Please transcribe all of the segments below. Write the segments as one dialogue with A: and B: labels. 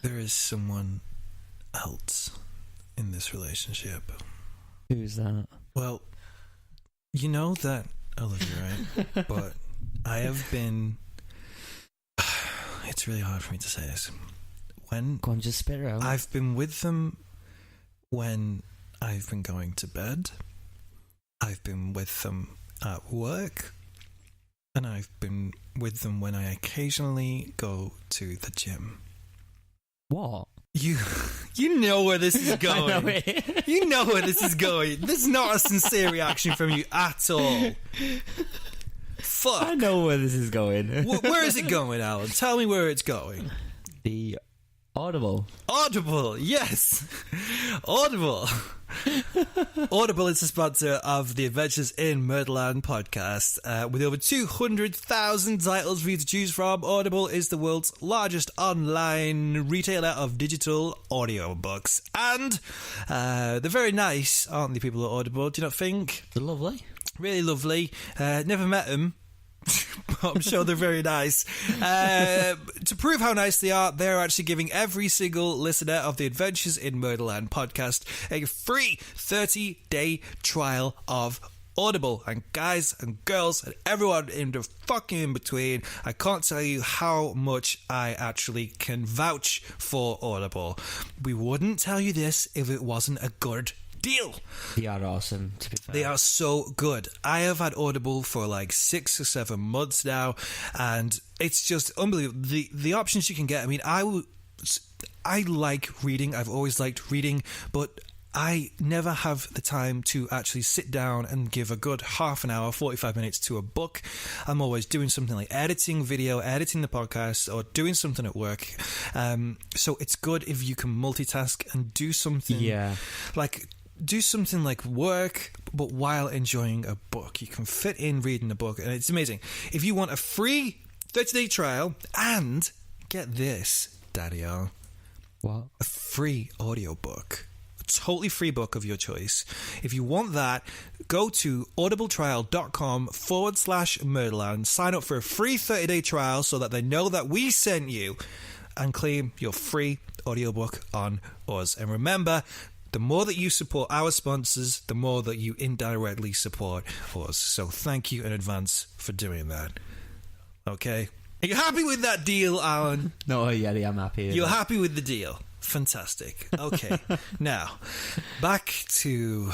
A: There is someone else in this relationship.
B: Who's that?
A: Well, you know that I love you, right? But I have been... It's really hard for me to say this.
B: Go on, just spit it out.
A: I've been with them when I've been going to bed. I've been with them at work. And I've been with them when I occasionally go to the gym.
B: What?
A: You know where this is going.
B: I know it.
A: You know where this is going. This is not a sincere reaction from you at all. Fuck.
B: I know where this is going.
A: Where is it going, Alan? Tell me where it's going.
B: The Audible.
A: Audible, yes. Audible. Audible is the sponsor of the Adventures in Murderland podcast. With over 200,000 titles for you to choose from, Audible is the world's largest online retailer of digital audiobooks. And they're very nice, aren't they, people at Audible? Do you not think?
B: They're lovely.
A: Really lovely. Never met them. But I'm sure they're very nice. To prove how nice they are, they're actually giving every single listener of the Adventures in Murderland podcast a free 30-day trial of Audible. And guys and girls and everyone in the fucking in between, I can't tell you how much I actually can vouch for Audible. We wouldn't tell you this if it wasn't a good deal.
B: They are awesome, to be fair.
A: They are so good. I have had Audible for like 6 or 7 months now, and it's just unbelievable. The options you can get. I mean, I like reading. I've always liked reading, but I never have the time to actually sit down and give a good half an hour, 45 minutes to a book. I'm always doing something like editing video, editing the podcast, or doing something at work. So it's good if you can multitask and do something do something like work, but while enjoying a book. You can fit in reading a book, and it's amazing. If you want a free 30-day trial, and get this, Daddy-O.
B: What?
A: A free audiobook. A totally free book of your choice. If you want that, go to audibletrial.com/Murderland. Sign up for a free 30-day trial so that they know that we sent you, and claim your free audiobook on us. And remember, the more that you support our sponsors, the more that you indirectly support us. So thank you in advance for doing that. Okay? Are you happy with that deal, Alan?
B: No, yeah, I'm happy.
A: You're happy with the deal? Fantastic. Okay. Now, back to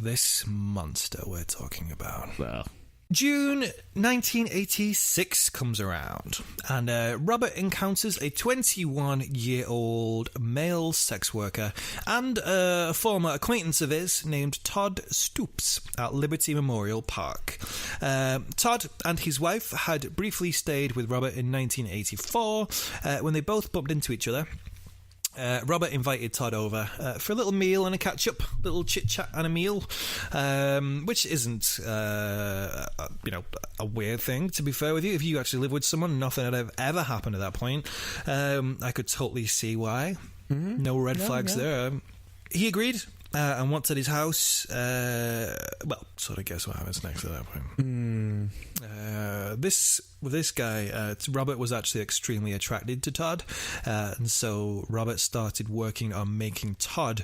A: this monster we're talking about.
B: Well,
A: June 1986 comes around, and Robert encounters a 21-year-old male sex worker and a former acquaintance of his named Todd Stoops at Liberty Memorial Park. Todd and his wife had briefly stayed with Robert in 1984 when they both bumped into each other. Robert invited Todd over for a little meal and a catch-up, little chit-chat and a meal, which isn't, a weird thing, to be fair with you. If you actually live with someone, nothing had ever happened at that point. I could totally see why. Mm-hmm. No red flags there. He agreed and went to his house. Sort of guess what happens next at that point. This guy, Robert, was actually extremely attracted to Todd, and so Robert started working on making Todd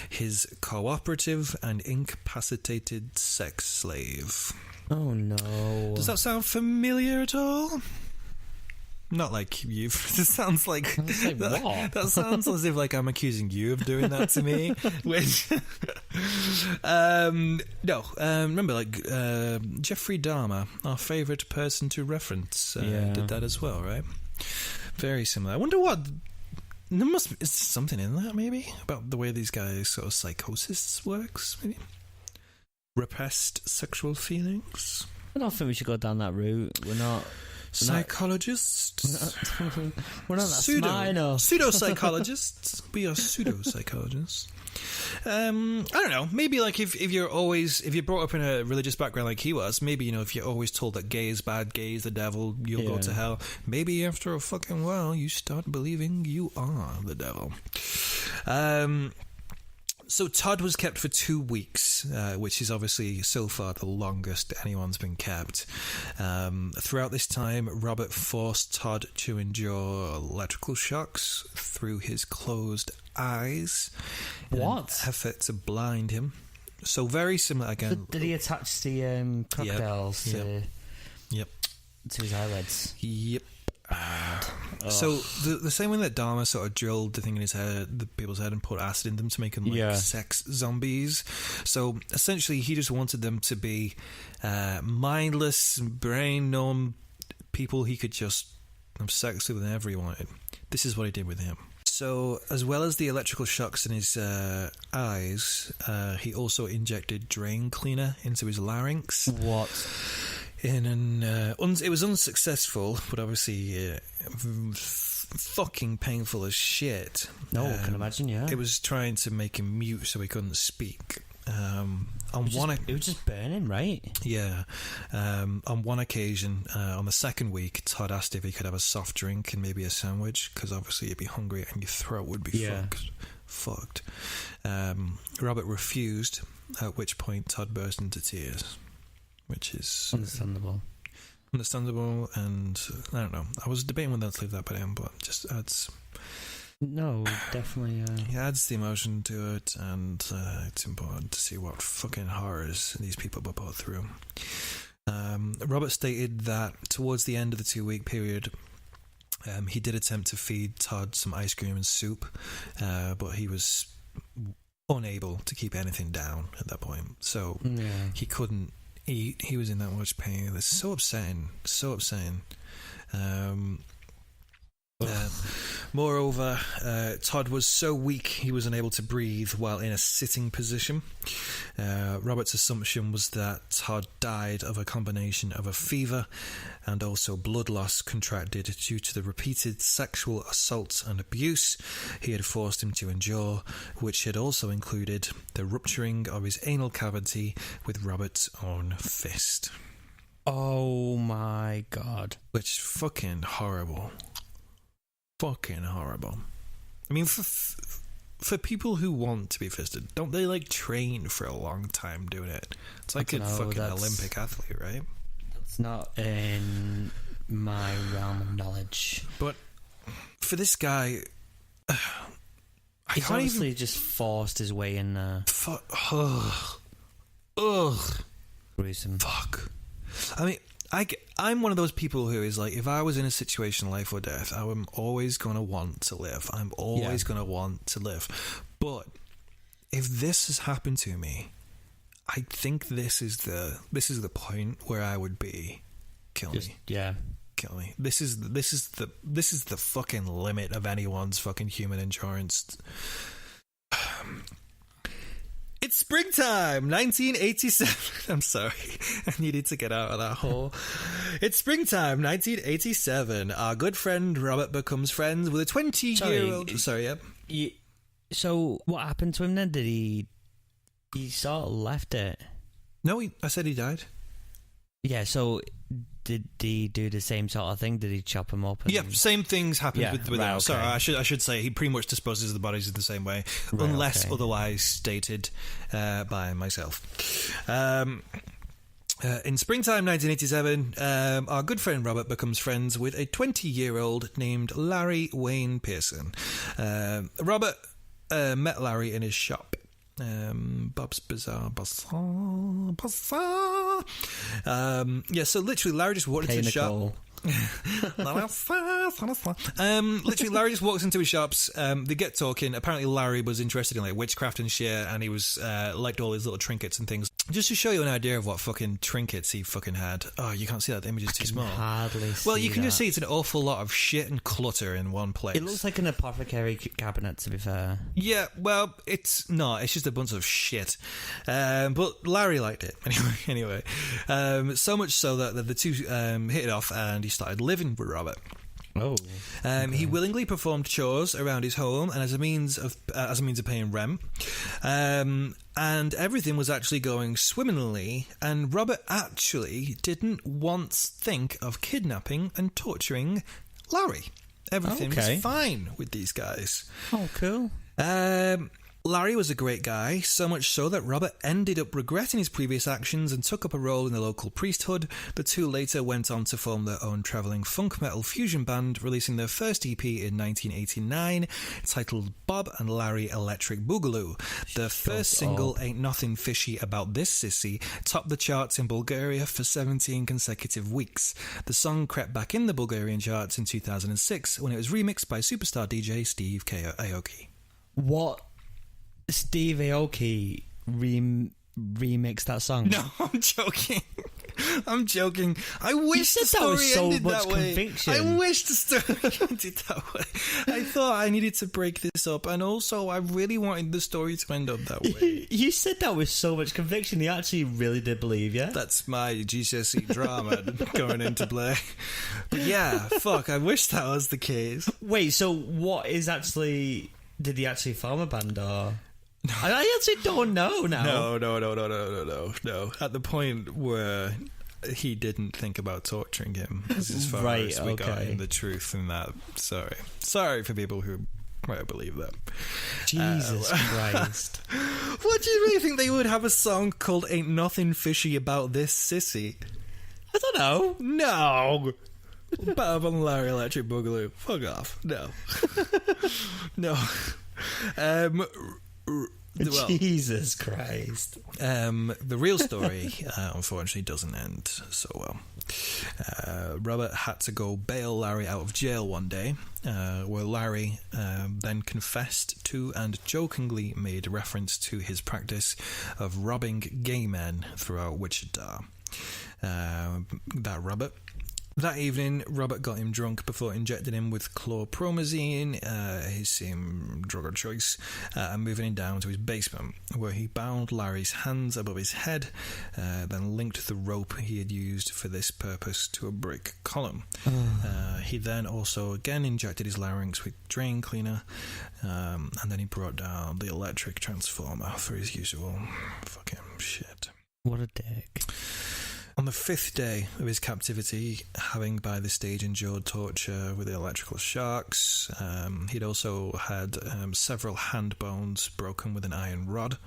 A: his cooperative and incapacitated sex slave.
B: Oh no.
A: Does that sound familiar at all? Not like you've... It sounds like... That sounds as if like I'm accusing you of doing that to me. Which... remember, like, Jeffrey Dahmer, our favourite person to reference, did that as well, right? Very similar. I wonder what... Is something in that, maybe? About the way these guys' sort of psychosis works, maybe? Repressed sexual feelings?
B: I don't think we should go down that route. We're not...
A: Psychologists?
B: We're not that smart.
A: Pseudo-psychologists. We are pseudo-psychologists. I don't know. Maybe like if you're brought up in a religious background like he was, maybe, if you're always told that gay is bad, gay is the devil, you'll go to hell. Maybe after a fucking while, you start believing you are the devil. So Todd was kept for 2 weeks, which is obviously so far the longest anyone's been kept. Throughout this time, Robert forced Todd to endure electrical shocks through his closed eyes in an effort to blind him. So very similar again.
B: So did he attach the crocodiles to his eyelids?
A: Yep. So the same way that Dharma sort of drilled the thing in his head, the people's head, and put acid in them to make them like sex zombies. So essentially, he just wanted them to be mindless, brain numb people he could just have sex with whenever he wanted. This is what he did with him. So, as well as the electrical shocks in his eyes, he also injected drain cleaner into his larynx.
B: What?
A: It was unsuccessful, but obviously fucking painful as shit.
B: No, I can imagine. Yeah,
A: it was trying to make him mute so he couldn't speak.
B: It was just burning, right?
A: Yeah. On one occasion, on the second week, Todd asked if he could have a soft drink and maybe a sandwich, because obviously you'd be hungry and your throat would be fucked. Robert refused, at which point Todd burst into tears, which is
B: understandable,
A: and I don't know. I was debating whether to leave that bit in, but just adds.
B: No, definitely.
A: He adds the emotion to it, and it's important to see what fucking horrors these people were put through. Robert stated that towards the end of the 2-week period, he did attempt to feed Todd some ice cream and soup, but he was unable to keep anything down at that point. So he couldn't eat. He was in that much pain. It's so upsetting. So upsetting. Moreover, Todd was so weak he was unable to breathe while in a sitting position. Robert's assumption was that Todd died of a combination of a fever and also blood loss contracted due to the repeated sexual assaults and abuse he had forced him to endure, which had also included the rupturing of his anal cavity with Robert's own fist.
B: Oh my god.
A: Which fucking horrible. Fucking horrible. I mean, for people who want to be fisted, don't they like train for a long time doing it? It's like a fucking Olympic athlete, right?
B: That's not in my realm of knowledge.
A: But for this guy,
B: he's obviously just forced his way in there. Gruesome.
A: Fuck. I mean, I'm one of those people who is like, if I was in a situation, life or death, I'm always going to want to live. I'm always going to want to live. But if this has happened to me, I think this is the point where I would be, kill me.
B: Yeah.
A: Kill me. This is the fucking limit of anyone's fucking human endurance. It's springtime, 1987. I'm sorry. I needed to get out of that hole. It's springtime, 1987. Our good friend Robert becomes friends with a 20-year-old... Sorry, yeah.
B: So, what happened to him then? Did he sort of left it?
A: No, I said he died.
B: Yeah, so... Did he do the same sort of thing? Did he chop him up?
A: Yeah, same things happened with
B: right,
A: him.
B: okay.
A: Sorry, I should say he pretty much disposes of the bodies in the same way,
B: right,
A: unless otherwise stated by myself. In springtime 1987, our good friend Robert becomes friends with a 20-year-old named Larry Wayne Pearson. Robert met Larry in his shop. Bob's Bazaar. So literally Larry just walked into his shop. Literally Larry just walks into his shops. They get talking. Apparently Larry was interested in like witchcraft and shit, and he was liked all his little trinkets and things. Just to show you an idea of what fucking trinkets he fucking had. Oh, you can't see that, the image is too small. Well, you can just see it's an awful lot of shit and clutter in one place.
B: It looks like an apothecary cabinet, to be fair.
A: Yeah, well, it's not. It's just a bunch of shit. But Larry liked it anyway. So much so that the two hit it off, and he started living with Robert.
B: Oh, okay.
A: He willingly performed chores around his home, and as a means of paying rent, and everything was actually going swimmingly. And Robert actually didn't once think of kidnapping and torturing Larry. Everything was fine with these guys.
B: Oh, cool.
A: Larry was a great guy, so much so that Robert ended up regretting his previous actions and took up a role in the local priesthood. The two later went on to form their own travelling funk metal fusion band, releasing their first EP in 1989, titled Bob and Larry Electric Boogaloo. Their first single, Ain't Nothing Fishy About This Sissy, topped the charts in Bulgaria for 17 consecutive weeks. The song crept back in the Bulgarian charts in 2006 when it was remixed by superstar DJ Steve Aoki.
B: What? Steve Aoki remixed that song?
A: No, I'm joking. I'm joking. I wish the story
B: that was so
A: ended
B: much
A: that way.
B: conviction.
A: I wish the story ended that way. I thought I needed to break this up, and also I really wanted the story to end up that way.
B: You said that with so much conviction. He actually really did believe you.
A: That's my GCSE drama going into play. But yeah, fuck, I wish that was the case.
B: Wait, so what is actually... Did he actually form a band, or... No. I actually don't know now.
A: No. At the point where he didn't think about torturing him, is as far as we got in the truth in that. Sorry for people who might believe that.
B: Jesus Christ.
A: What do you really think they would have a song called Ain't Nothing Fishy About This Sissy?
B: I don't know.
A: No. Bob and Larry Electric Boogaloo. Fuck off. No. No. Well,
B: Jesus Christ.
A: The real story, unfortunately, doesn't end so well. Robert had to go bail Larry out of jail one day, where Larry then confessed to and jokingly made reference to his practice of robbing gay men throughout Wichita. That evening, Robert got him drunk before injecting him with chlorpromazine, his same drug of choice, and moving him down to his basement, where he bound Larry's hands above his head, then linked the rope he had used for this purpose to a brick column. He then also again injected his larynx with drain cleaner, and then he brought down the electric transformer for his usual fucking shit.
B: What a dick.
A: On the 5th day of his captivity, having by this stage endured torture with the electrical shocks, he'd also had several hand bones broken with an iron rod,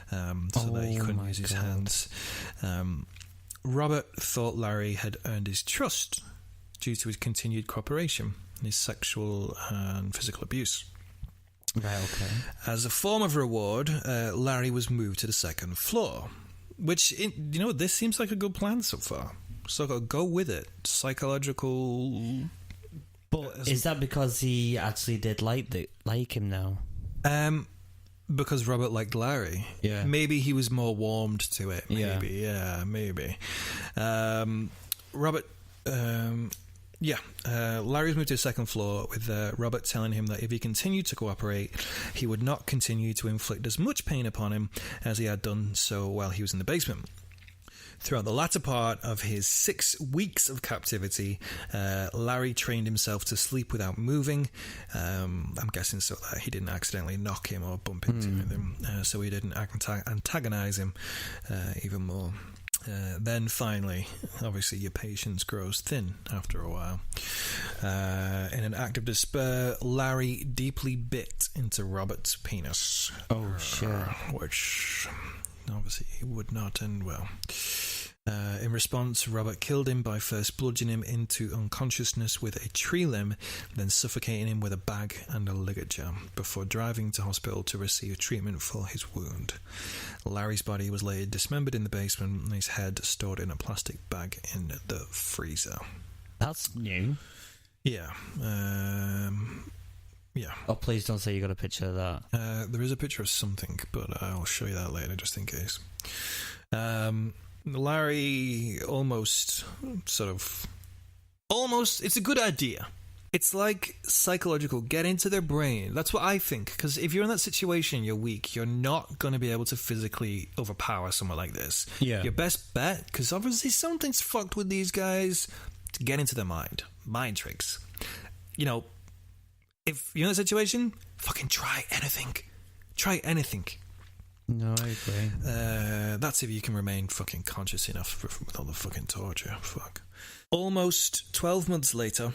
A: so that he couldn't use his hands. Robert thought Larry had earned his trust due to his continued cooperation and his sexual and physical abuse.
B: Right, okay.
A: As a form of reward, Larry was moved to the 2nd floor. Which, this seems like a good plan so far. So go with it. Psychological...
B: But is that because he actually did like him now?
A: Because Robert liked Larry.
B: Yeah.
A: Maybe he was more warmed to it. Maybe. Yeah, maybe. Robert... Larry was moved to the 2nd floor with Robert telling him that if he continued to cooperate, he would not continue to inflict as much pain upon him as he had done so while he was in the basement. Throughout the latter part of his 6 weeks of captivity, Larry trained himself to sleep without moving. I'm guessing so that he didn't accidentally knock him or bump into him, so he didn't antagonize him even more. Then finally, obviously your patience grows thin after a while. In an act of despair, Larry deeply bit into Robert's penis.
B: Oh, shit.
A: Which obviously would not end well. In response, Robert killed him by first bludgeoning him into unconsciousness with a tree limb, then suffocating him with a bag and a ligature, before driving to hospital to receive treatment for his wound. Larry's body was later dismembered in the basement and his head stored in a plastic bag in the freezer.
B: That's new.
A: Yeah. Yeah.
B: Oh, please don't say you got a picture of that.
A: There is a picture of something, but I'll show you that later just in case. Larry almost, it's a good idea. It's like psychological, get into their brain. That's what I think, because if you're in that situation, you're weak. You're not going to be able to physically overpower someone like this.
B: Yeah.
A: Your best bet, because obviously something's fucked with these guys, to get into their mind. Mind tricks. If you're in that situation, fucking try anything. Try anything.
B: No, I agree.
A: That's if you can remain fucking conscious enough with all the fucking torture. Fuck. Almost 12 months later,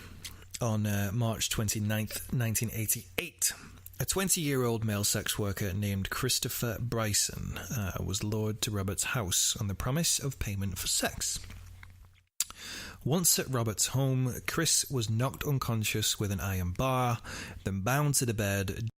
A: on March 29th, 1988, A 20-year-old male sex worker named Christopher Bryson was lured to Robert's house on the promise of payment for sex. Once at Robert's home, Chris was knocked unconscious with an iron bar, then bound to the bed,